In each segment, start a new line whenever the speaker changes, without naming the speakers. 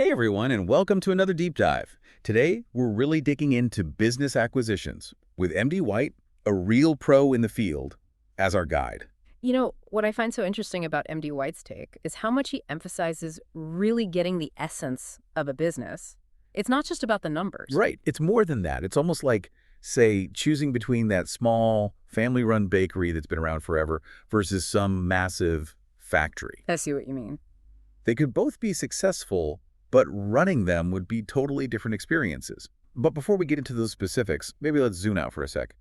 Hey everyone, and welcome to another deep dive. Today, we're really digging into business acquisitions with MD White, a real pro in the field, as our guide.
What I find so interesting about MD White's take is how much he emphasizes really getting the essence of a business. It's not just about the numbers.
Right, it's more than that. It's almost like, say, choosing between that small, family-run bakery that's been around forever versus some massive factory.
I see what you mean.
They could both be successful, but running them would be totally different experiences. But before we get into those specifics, maybe let's zoom out for a sec.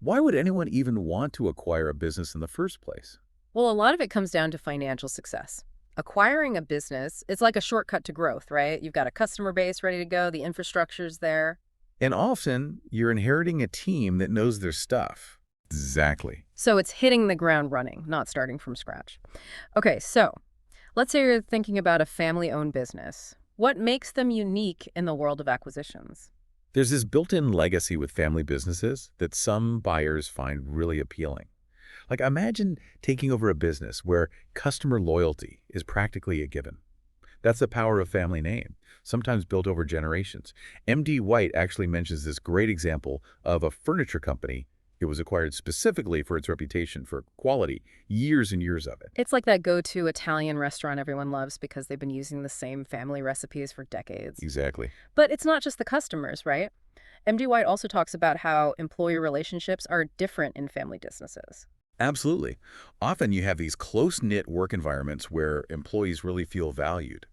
Why would anyone even want to acquire a business in the first place?
Well, a lot of it comes down to financial success. Acquiring a business, it's like a shortcut to growth, right? You've got a customer base ready to go, the infrastructure's there.
And often, you're inheriting a team that knows their stuff. Exactly.
So it's hitting the ground running, not starting from scratch. Okay, so let's say you're thinking about a family-owned business. What makes them unique in the world of acquisitions?
There's this built-in legacy with family businesses that some buyers find really appealing. Like imagine taking over a business where customer loyalty is practically a given. That's the power of family name, sometimes built over generations. MD White actually mentions this great example of a furniture company. It was acquired specifically for its reputation for quality, years and years of it.
It's like that go-to Italian restaurant everyone loves because they've been using the same family recipes for decades.
Exactly.
But it's not just the customers, right? MD White also talks about how employee relationships are different in family businesses.
Absolutely. Often you have these close-knit work environments where employees really feel valued.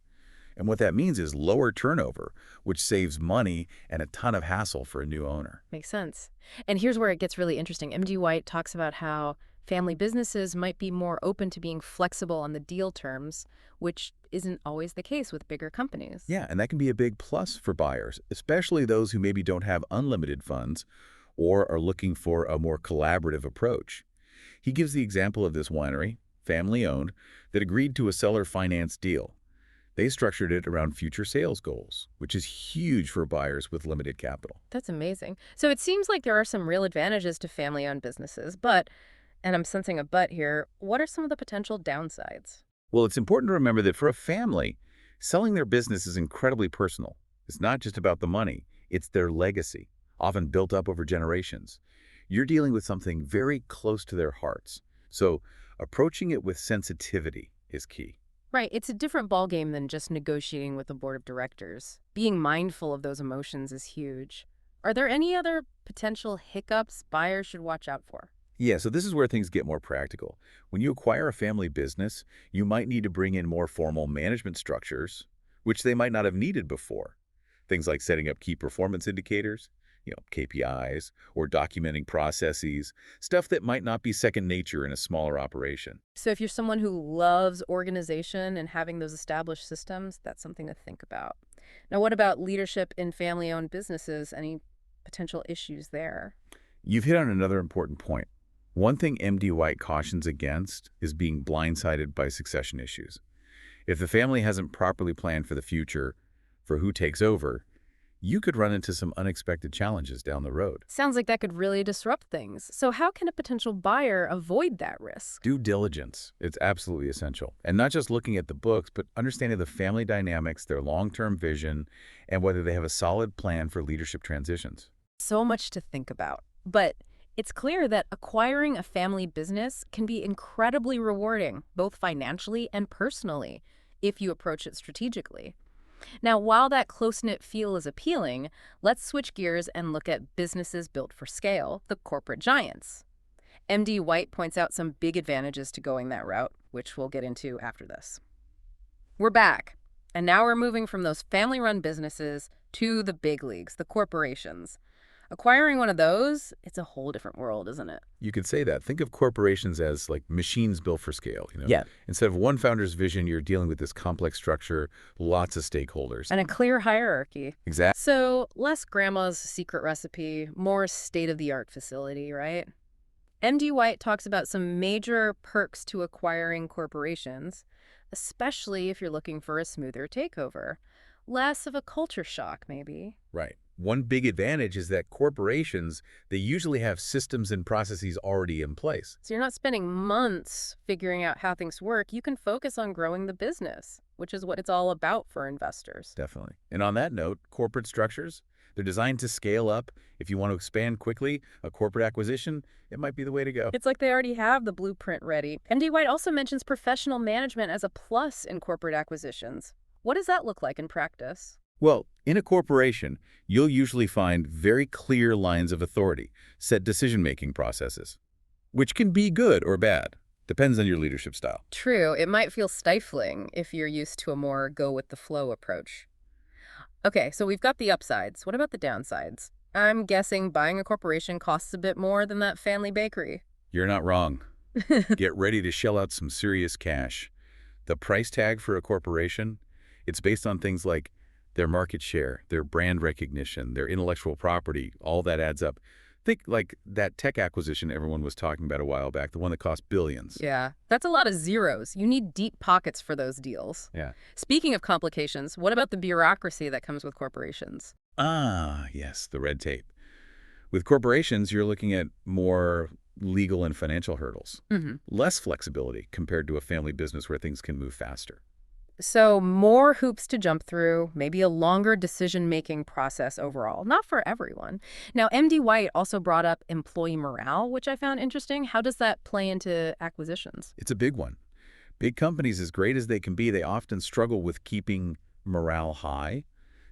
And what that means is lower turnover, which saves money and a ton of hassle for a new owner.
Makes sense. And here's where it gets really interesting. MD White talks about how family businesses might be more open to being flexible on the deal terms, which isn't always the case with bigger companies.
Yeah, and that can be a big plus for buyers, especially those who maybe don't have unlimited funds or are looking for a more collaborative approach. He gives the example of this winery, family-owned, that agreed to a seller finance deal. They structured it around future sales goals, which is huge for buyers with limited capital.
That's amazing. So it seems like there are some real advantages to family-owned businesses, but, and I'm sensing a but here, what are some of the potential downsides?
Well, it's important to remember that for a family, selling their business is incredibly personal. It's not just about the money, it's their legacy, often built up over generations. You're dealing with something very close to their hearts. So approaching it with sensitivity is key.
Right, it's a different ballgame than just negotiating with the board of directors. Being mindful of those emotions is huge. Are there any other potential hiccups buyers should watch out for?
Yeah, so this is where things get more practical. When you acquire a family business, you might need to bring in more formal management structures, which they might not have needed before. Things like setting up key performance indicators, KPIs, or documenting processes, stuff that might not be second nature in a smaller operation.
So if you're someone who loves organization and having those established systems, that's something to think about. Now, what about leadership in family-owned businesses? Any potential issues there?
You've hit on another important point. One thing MD White cautions against is being blindsided by succession issues. If the family hasn't properly planned for the future, for who takes over, you could run into some unexpected challenges down the road.
Sounds like that could really disrupt things. So how can a potential buyer avoid that risk?
Due diligence, it's absolutely essential. And not just looking at the books, but understanding the family dynamics, their long-term vision, and whether they have a solid plan for leadership transitions.
So much to think about. But it's clear that acquiring a family business can be incredibly rewarding, both financially and personally, if you approach it strategically. Now, while that close-knit feel is appealing, let's switch gears and look at businesses built for scale, the corporate giants. MD White points out some big advantages to going that route, which we'll get into after this. We're back, and now we're moving from those family-run businesses to the big leagues, the corporations. Acquiring one of those, it's a whole different world, isn't it?
You could say that. Think of corporations as like machines built for scale.
Yeah.
Instead of one founder's vision, you're dealing with this complex structure, lots of stakeholders.
And a clear hierarchy.
Exactly.
So less grandma's secret recipe, more state-of-the-art facility, right? MD White talks about some major perks to acquiring corporations, especially if you're looking for a smoother takeover. Less of a culture shock, maybe.
Right. One big advantage is that corporations, they usually have systems and processes already in place.
So you're not spending months figuring out how things work. You can focus on growing the business, which is what it's all about for investors.
Definitely. And on that note, corporate structures, they're designed to scale up. If you want to expand quickly, a corporate acquisition, it might be the way to go.
It's like they already have the blueprint ready. MD White also mentions professional management as a plus in corporate acquisitions. What does that look like in practice?
Well, in a corporation, you'll usually find very clear lines of authority, set decision-making processes, which can be good or bad. Depends on your leadership style.
True, it might feel stifling if you're used to a more go-with-the-flow approach. Okay, so we've got the upsides. What about the downsides? I'm guessing buying a corporation costs a bit more than that family bakery.
You're not wrong. Get ready to shell out some serious cash. The price tag for a corporation, it's based on things like their market share, their brand recognition, their intellectual property, all that adds up. Think like that tech acquisition everyone was talking about a while back, the one that cost billions.
Yeah, that's a lot of zeros. You need deep pockets for those deals.
Yeah.
Speaking of complications, what about the bureaucracy that comes with corporations?
Ah, yes, the red tape. With corporations, you're looking at more legal and financial hurdles, less flexibility compared to a family business where things can move faster.
So more hoops to jump through, maybe a longer decision-making process overall. Not for everyone. Now, MD White also brought up employee morale, which I found interesting. How does that play into acquisitions?
It's a big one. Big companies, as great as they can be, they often struggle with keeping morale high.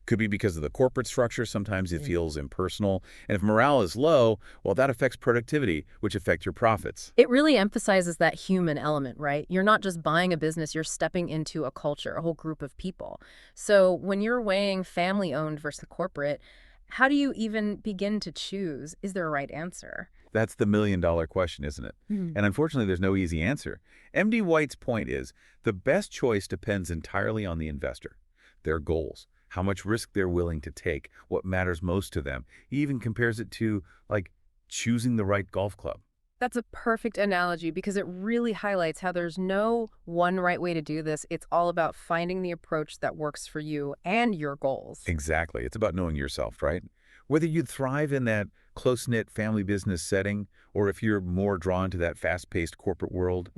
Could be because of the corporate structure. Sometimes it feels impersonal. And if morale is low, well, that affects productivity, which affects your profits.
It really emphasizes that human element, right? You're not just buying a business, you're stepping into a culture, a whole group of people. So when you're weighing family-owned versus corporate, how do you even begin to choose? Is there a right answer?
That's the million-dollar question, isn't it?
Mhm.
And unfortunately, there's no easy answer. MD White's point is the best choice depends entirely on the investor, their goals, how much risk they're willing to take, what matters most to them. He even compares it to, like, choosing the right golf club.
That's a perfect analogy because it really highlights how there's no one right way to do this. It's all about finding the approach that works for you and your goals.
Exactly. It's about knowing yourself, right? Whether you'd thrive in that close-knit family business setting or if you're more drawn to that fast-paced corporate world,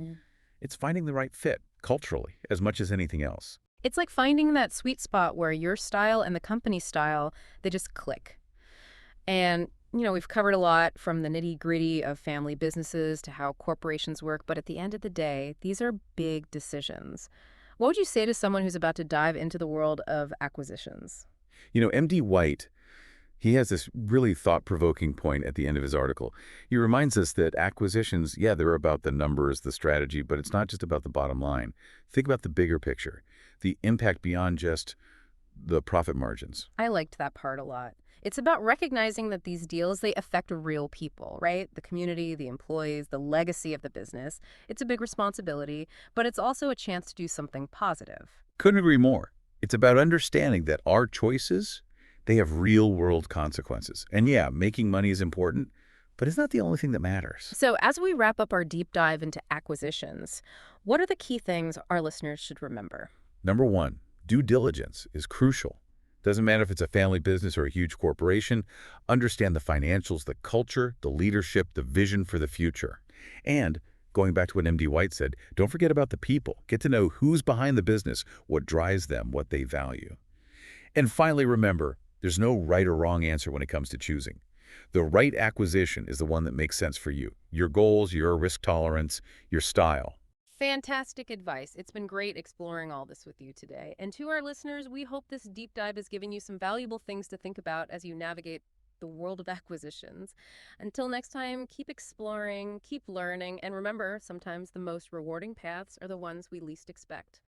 it's finding the right fit culturally as much as anything else.
It's like finding that sweet spot where your style and the company's style, they just click. And, we've covered a lot from the nitty-gritty of family businesses to how corporations work, but at the end of the day, these are big decisions. What would you say to someone who's about to dive into the world of acquisitions?
MD White, he has this really thought-provoking point at the end of his article. He reminds us that acquisitions, yeah, they're about the numbers, the strategy, but it's not just about the bottom line. Think about the bigger picture, the impact beyond just the profit margins.
I liked that part a lot. It's about recognizing that these deals, they affect real people, right? The community, the employees, the legacy of the business. It's a big responsibility, but it's also a chance to do something positive.
Couldn't agree more. It's about understanding that our choices, they have real-world consequences. And yeah, making money is important, but it's not the only thing that matters.
So as we wrap up our deep dive into acquisitions, what are the key things our listeners should remember?
Number one, due diligence is crucial. Doesn't matter if it's a family business or a huge corporation. Understand the financials, the culture, the leadership, the vision for the future. And going back to what MD White said, don't forget about the people. Get to know who's behind the business, what drives them, what they value. And finally, remember, there's no right or wrong answer when it comes to choosing. The right acquisition is the one that makes sense for you, your goals, your risk tolerance, your style.
Fantastic advice. It's been great exploring all this with you today. And to our listeners, we hope this deep dive has given you some valuable things to think about as you navigate the world of acquisitions. Until next time, keep exploring, keep learning, and remember, sometimes the most rewarding paths are the ones we least expect.